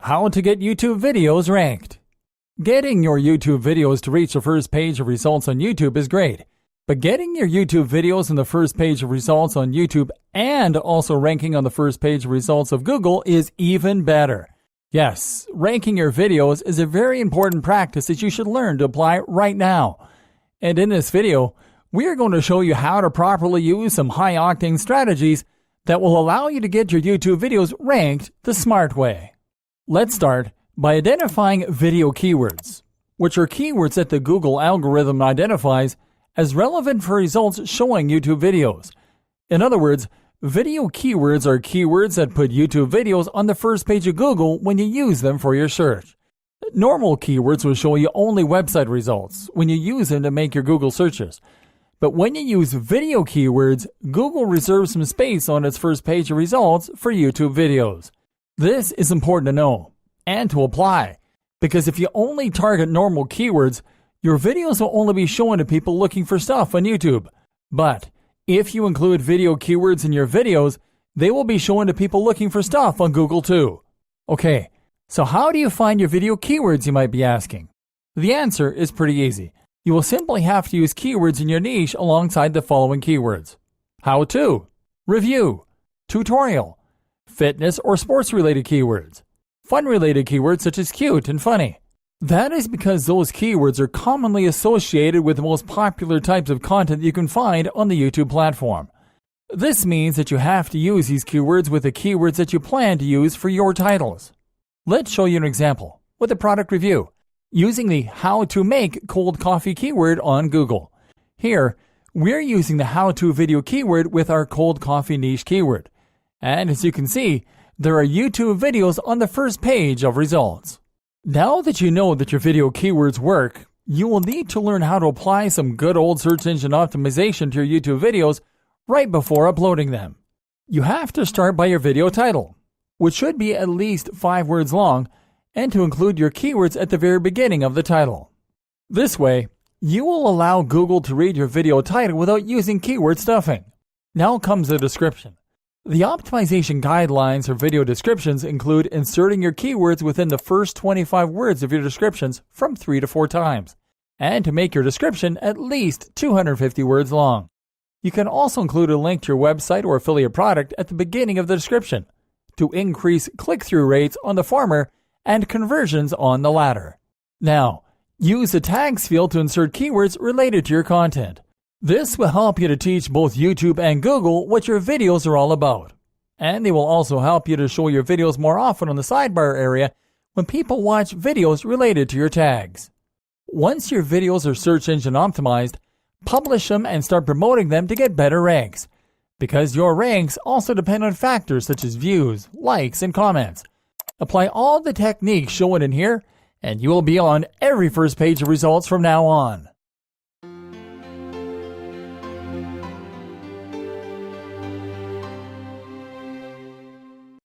How to get YouTube videos ranked. Getting your YouTube videos to reach the first page of results on YouTube is great, but getting your YouTube videos on the first page of results on YouTube and also ranking on the first page of results of Google is even better. Yes, ranking your videos is a very important practice that you should learn to apply right now. And in this video, we are going to show you how to properly use some high-octane strategies that will allow you to get your YouTube videos ranked the smart way. Let's start by identifying video keywords, which are keywords that the Google algorithm identifies as relevant for results showing YouTube videos. In other words, video keywords are keywords that put YouTube videos on the first page of Google when you use them for your search. Normal keywords will show you only website results when you use them to make your Google searches. But when you use video keywords, Google reserves some space on its first page of results for YouTube videos. This is important to know and to apply, because if you only target normal keywords, your videos will only be shown to people looking for stuff on YouTube. But if you include video keywords in your videos, they will be shown to people looking for stuff on Google too. Okay, so how do you find your video keywords, you might be asking? The answer is pretty easy. You will simply have to use keywords in your niche alongside the following keywords: how to, review, tutorial, fitness or sports related keywords, fun related keywords such as cute and funny. That is because those keywords are commonly associated with the most popular types of content you can find on the YouTube platform. This means that you have to use these keywords with the keywords that you plan to use for your titles. Let's show you an example with a product review using the how to make cold coffee keyword on Google. Here, we're using the how to video keyword with our cold coffee niche keyword. And as you can see, there are YouTube videos on the first page of results. Now that you know that your video keywords work, you will need to learn how to apply some good old search engine optimization to your YouTube videos right before uploading them. You have to start by your video title, which should be at least 5 words long, and to include your keywords at the very beginning of the title. This way, you will allow Google to read your video title without using keyword stuffing. Now comes the description. The optimization guidelines for video descriptions include inserting your keywords within the first 25 words of your descriptions from 3 to 4 times, and to make your description at least 250 words long. You can also include a link to your website or affiliate product at the beginning of the description to increase click-through rates on the former and conversions on the latter. Now, use the tags field to insert keywords related to your content. This will help you to teach both YouTube and Google what your videos are all about. And they will also help you to show your videos more often on the sidebar area when people watch videos related to your tags. Once your videos are search engine optimized, publish them and start promoting them to get better ranks, because your ranks also depend on factors such as views, likes, and comments. Apply all the techniques shown in here, and you will be on every first page of results from now on.